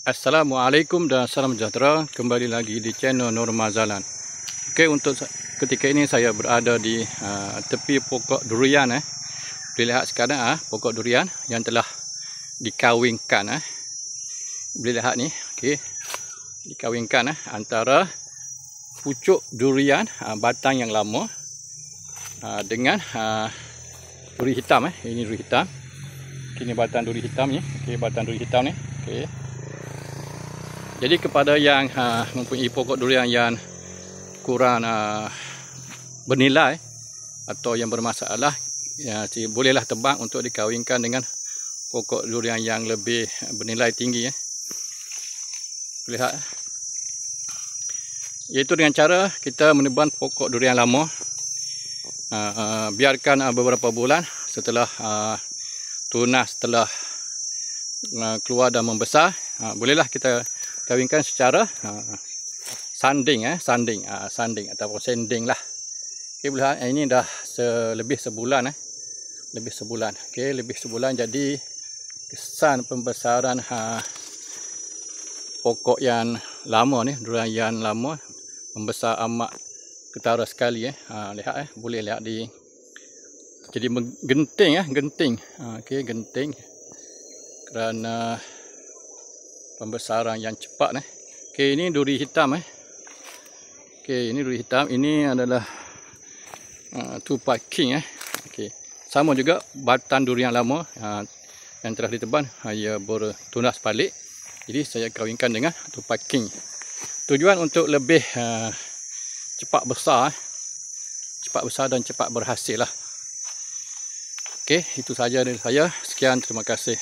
Assalamualaikum dan salam sejahtera. Kembali lagi di channel Nur Mazalan. Okey, untuk ketika ini saya berada di tepi pokok durian. Boleh lihat sekarang pokok durian yang telah dikawinkan. Boleh lihat ni, okey. Dikawinkan antara pucuk durian batang yang lama dengan duri hitam. Ini duri hitam. Ini batang duri hitam ni. Okey, batang duri hitam ni. Okey. Jadi kepada yang mempunyai pokok durian yang kurang bernilai atau yang bermasalah, bolehlah tebang untuk dikawinkan dengan pokok durian yang lebih bernilai tinggi. Lihat, iaitu dengan cara kita menebang pokok durian lama, biarkan beberapa bulan setelah tunas telah keluar dan membesar, bolehlah kita kawinkan secara sanding ataupun sanding lah. Okey, boleh lihat ini dah lebih sebulan lebih sebulan. Okey, lebih sebulan, jadi kesan pembesaran pokok yang lama ni, durian yang lama membesar amat ketara sekali. Lihat boleh lihat di, jadi genting. Okey, genting kerana pembesaran yang cepat. Okey, ini duri hitam. Okey, ini duri hitam. Ini adalah tupai king. Okey, sama juga batang durian lama yang telah ditebang, ia bertunas balik. Jadi saya kawinkan dengan tupai king. Tujuan untuk lebih cepat besar dan cepat berhasil lah. Okey, itu saja dari saya. Sekian, terima kasih.